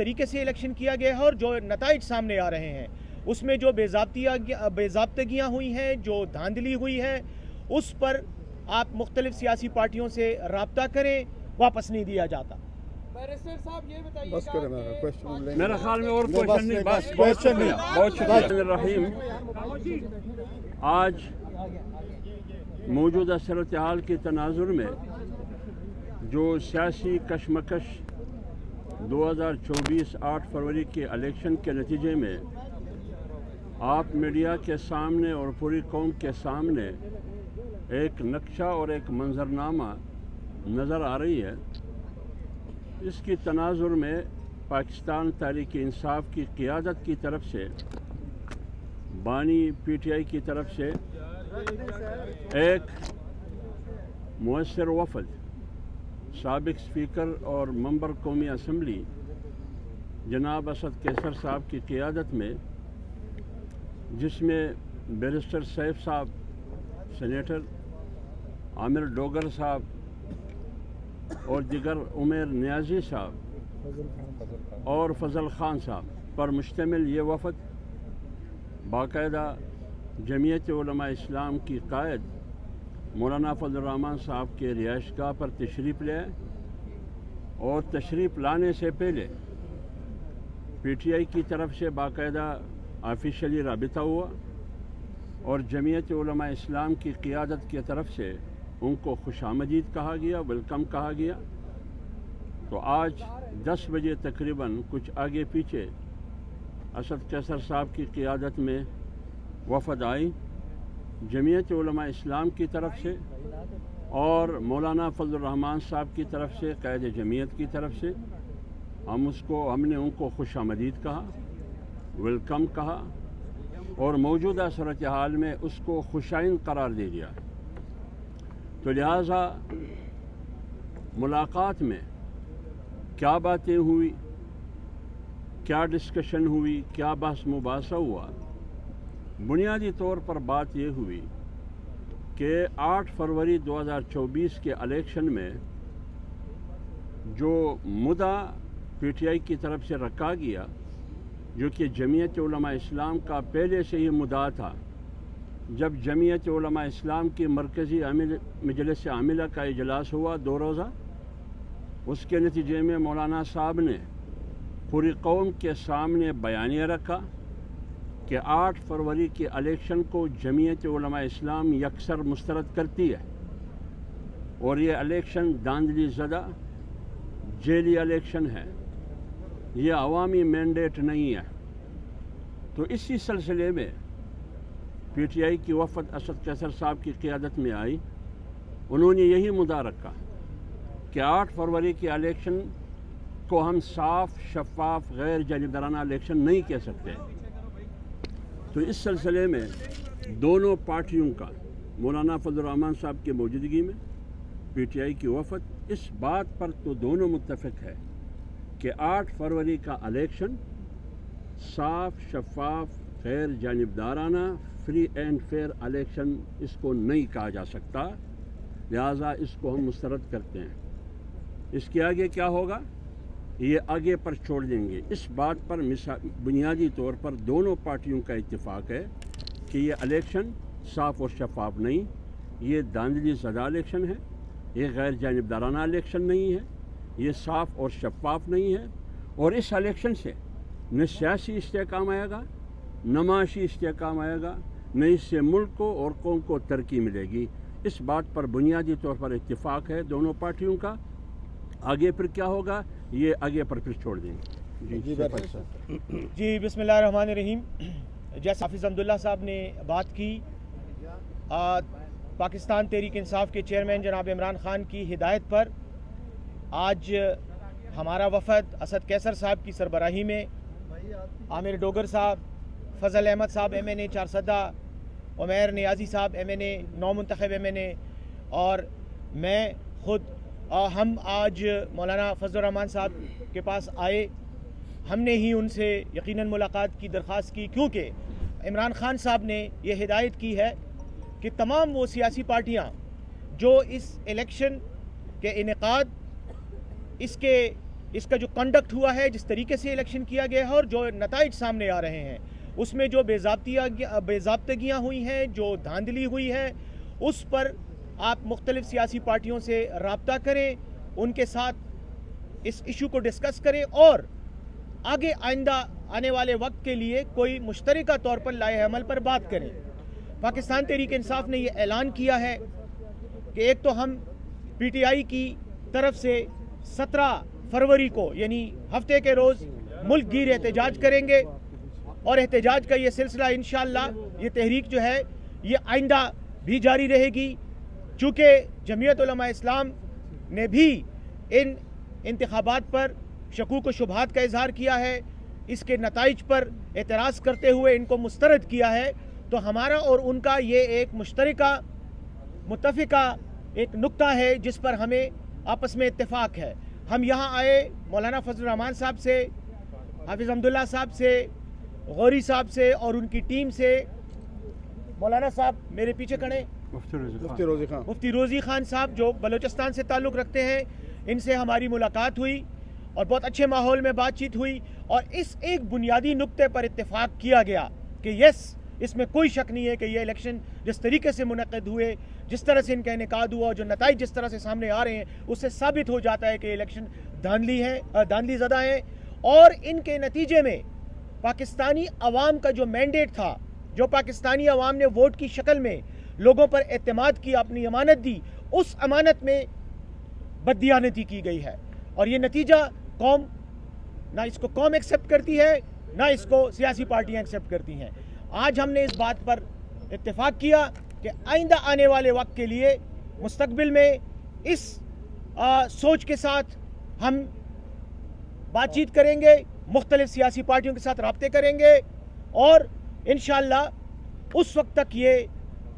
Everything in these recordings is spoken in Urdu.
طریقے سے الیکشن کیا گیا ہے اور جو نتائج سامنے آ رہے ہیں اس میں جو بے ضابطگیاں ہوئی ہیں، جو دھاندلی ہوئی ہے، اس پر آپ مختلف سیاسی پارٹیوں سے رابطہ کریں، واپس نہیں دیا جاتا۔ بیرسٹر صاحب یہ بتائیے بس کریں میرا خیال میں اور کوشچن نہیں، بس بہت شکریہ، بہت شکریہ الرحیم۔ آج موجودہ صورتحال کے تناظر میں جو سیاسی کشمکش 2024 8 فروری کے الیکشن کے نتیجے میں آپ میڈیا کے سامنے اور پوری قوم کے سامنے ایک نقشہ اور ایک منظرنامہ نظر آ رہی ہے، اس کی تناظر میں پاکستان تحریک انصاف کی قیادت کی طرف سے، بانی پی ٹی آئی کی طرف سے ایک مؤثر وفد سابق اسپیکر اور ممبر قومی اسمبلی جناب اسد کیسر صاحب کی قیادت میں، جس میں بیرسٹر سیف صاحب سینیٹر، عامر ڈوگر صاحب اور دیگر عمیر نیازی صاحب اور فضل خان صاحب پر مشتمل یہ وفد باقاعدہ جمعیت علماء اسلام کی قائد مولانا فضل الرحمان صاحب کے رہائش گاہ پر تشریف لے اور تشریف لانے سے پہلے پی ٹی آئی کی طرف سے باقاعدہ آفیشلی رابطہ ہوا اور جمعیت علماء اسلام کی قیادت کی طرف سے ان کو خوش آمدید کہا گیا، ویلکم کہا گیا۔ تو آج 10 بجے تقریباً کچھ آگے پیچھے اسد کیسر صاحب کی قیادت میں وفد آئی جمعیت علماء اسلام کی طرف سے اور مولانا فضل الرحمان صاحب کی طرف سے، قائد جمعیت کی طرف سے۔ ہم نے ان کو خوش آمدید کہا، ویلکم کہا اور موجودہ صورتحال میں اس کو خوشائن قرار دے دیا۔ تو لہٰذا ملاقات میں کیا باتیں ہوئی، کیا ڈسکشن ہوئی، کیا بحث مباحثہ ہوا، بنیادی طور پر بات یہ ہوئی کہ 8 فروری 2024 کے الیکشن میں جو مدعا پی ٹی آئی کی طرف سے رکھا گیا، جو کہ جمعیت علماء اسلام کا پہلے سے ہی مدعا تھا، جب جمعیت علماء اسلام کی مرکزی مجلس عاملہ کا اجلاس ہوا 2 روزہ، اس کے نتیجے میں مولانا صاحب نے پوری قوم کے سامنے بیانیہ رکھا کہ 8 فروری کے الیکشن کو جمعیت علماء اسلام یکسر مسترد کرتی ہے اور یہ الیکشن دھاندلی زدہ جیلی الیکشن ہے، یہ عوامی مینڈیٹ نہیں ہے۔ تو اسی سلسلے میں پی ٹی آئی کی وفد اسد کیسر صاحب کی قیادت میں آئی، انہوں نے یہی مدعا رکھا کہ 8 فروری کے الیکشن کو ہم صاف، شفاف، غیر جانبدارانہ الیکشن نہیں کہہ سکتے۔ تو اس سلسلے میں دونوں پارٹیوں کا، مولانا فضل الرحمان صاحب کی موجودگی میں پی ٹی آئی کی وفد اس بات پر تو دونوں متفق ہے کہ 8 فروری کا الیکشن صاف، شفاف، غیر جانبدارانہ، فری اینڈ فیئر الیکشن اس کو نہیں کہا جا سکتا، لہٰذا اس کو ہم مسترد کرتے ہیں۔ اس کے آگے کیا ہوگا یہ آگے پر چھوڑ دیں گے۔ اس بات پر بنیادی طور پر دونوں پارٹیوں کا اتفاق ہے کہ یہ الیکشن صاف اور شفاف نہیں، یہ دھاندلی زدہ الیکشن ہے، یہ غیر جانبدارانہ الیکشن نہیں ہے، یہ صاف اور شفاف نہیں ہے، اور اس الیکشن سے نہ سیاسی استحکام آئے گا، نہ معاشی استحکام آئے گا، نہ اس سے ملک کو اور قوم کو ترقی ملے گی۔ اس بات پر بنیادی طور پر اتفاق ہے دونوں پارٹیوں کا۔ آگے پھر کیا ہوگا یہ آگے پر پھر چھوڑ دیں گے۔ جی بسم اللہ الرحمن الرحیم۔ جیسے حافظ عبداللہ صاحب نے بات کی، پاکستان تحریک انصاف کے چیئرمین جناب عمران خان کی ہدایت پر آج ہمارا وفد اسد کیسر صاحب کی سربراہی میں عامر ڈوگر صاحب، فضل احمد صاحب ایم این اے چارسدہ، عمیر نیازی صاحب ایم این اے نو منتخب ایم این اے، اور میں خود ہم آج مولانا فضل الرحمان صاحب کے پاس آئے۔ ہم نے ہی ان سے یقیناً ملاقات کی درخواست کی، کیونکہ عمران خان صاحب نے یہ ہدایت کی ہے کہ تمام وہ سیاسی پارٹیاں جو اس الیکشن کے انعقاد، اس کے اس کا جو کنڈکٹ ہوا ہے، جس طریقے سے الیکشن کیا گیا ہے اور جو نتائج سامنے آ رہے ہیں، اس میں جو بے ضابطگیاں ہوئی ہیں، جو دھاندلی ہوئی ہے، اس پر آپ مختلف سیاسی پارٹیوں سے رابطہ کریں، ان کے ساتھ اس ایشو کو ڈسکس کریں اور آگے آئندہ آنے والے وقت کے لیے کوئی مشترکہ طور پر لائحہ عمل پر بات کریں۔ پاکستان تحریک انصاف نے یہ اعلان کیا ہے کہ ایک تو ہم پی ٹی آئی کی طرف سے 17 فروری کو یعنی ہفتے کے روز ملک گیر احتجاج کریں گے، اور احتجاج کا یہ سلسلہ انشاءاللہ یہ تحریک جو ہے یہ آئندہ بھی جاری رہے گی، چونکہ جمعیت علماء اسلام نے بھی ان انتخابات پر شکوک و شبہات کا اظہار کیا ہے، اس کے نتائج پر اعتراض کرتے ہوئے ان کو مسترد کیا ہے، تو ہمارا اور ان کا یہ ایک مشترکہ متفقہ ایک نقطہ ہے جس پر ہمیں آپس میں اتفاق ہے۔ ہم یہاں آئے مولانا فضل الرحمان صاحب سے، حافظ حمداللہ صاحب سے، غوری صاحب سے اور ان کی ٹیم سے، مولانا صاحب میرے پیچھے کھڑے، مفتی روزی خان صاحب جو بلوچستان سے تعلق رکھتے ہیں، ان سے ہماری ملاقات ہوئی اور بہت اچھے ماحول میں بات چیت ہوئی، اور اس ایک بنیادی نقطے پر اتفاق کیا گیا کہ اس میں کوئی شک نہیں ہے کہ یہ الیکشن جس طریقے سے منعقد ہوئے، جس طرح سے ان کا انعقاد ہوا اور جو نتائج جس طرح سے سامنے آ رہے ہیں، اس سے ثابت ہو جاتا ہے کہ الیکشن دھاندلی زدہ ہیں، اور ان کے نتیجے میں پاکستانی عوام کا جو مینڈیٹ تھا، جو پاکستانی عوام نے ووٹ کی شکل میں لوگوں پر اعتماد کیا، اپنی امانت دی، اس امانت میں بددیانتی کی گئی ہے، اور یہ نتیجہ نہ اس کو قوم ایکسیپٹ کرتی ہے، نہ اس کو سیاسی پارٹیاں ایکسیپٹ کرتی ہیں۔ آج ہم نے اس بات پر اتفاق کیا کہ آئندہ آنے والے وقت کے لیے مستقبل میں اس سوچ کے ساتھ ہم بات چیت کریں گے، مختلف سیاسی پارٹیوں کے ساتھ رابطے کریں گے، اور انشاءاللہ اس وقت تک یہ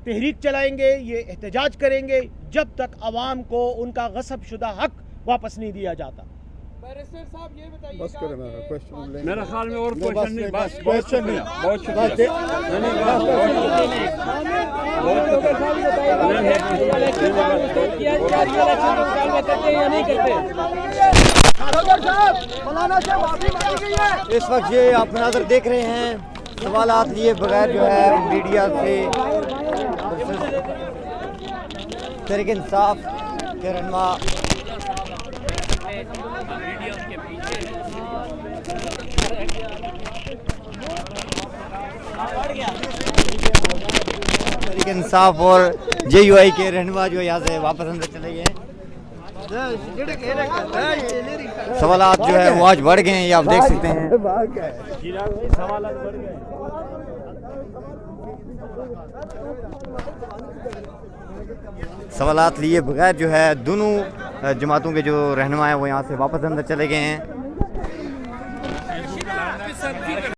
تحریک چلائیں گے، یہ احتجاج کریں گے جب تک عوام کو ان کا غصب شدہ حق واپس نہیں دیا جاتا۔ بیرسٹر صاحب یہ بتائیے بس کریں میرا میرا خیال میں اور کوشچن نہیں، بس کوشچن نہیں، بہت شکریہ۔ اس وقت یہ آپ مناظر دیکھ رہے ہیں، سوالات لیے بغیر جو ہے میڈیا سے تحریک انصاف کے رہنما تحریک انصاف اور جے یو آئی کے رہنما جو یہاں سے واپس اندر چلے گئے ہیں۔ سوالات جو ہے وہ آج بڑھ گئے ہیں، یہ آپ دیکھ سکتے ہیں۔ سوالات لیے بغیر جو ہے دونوں جماعتوں کے جو رہنما ہیں وہ یہاں سے واپس اندر چلے گئے ہیں۔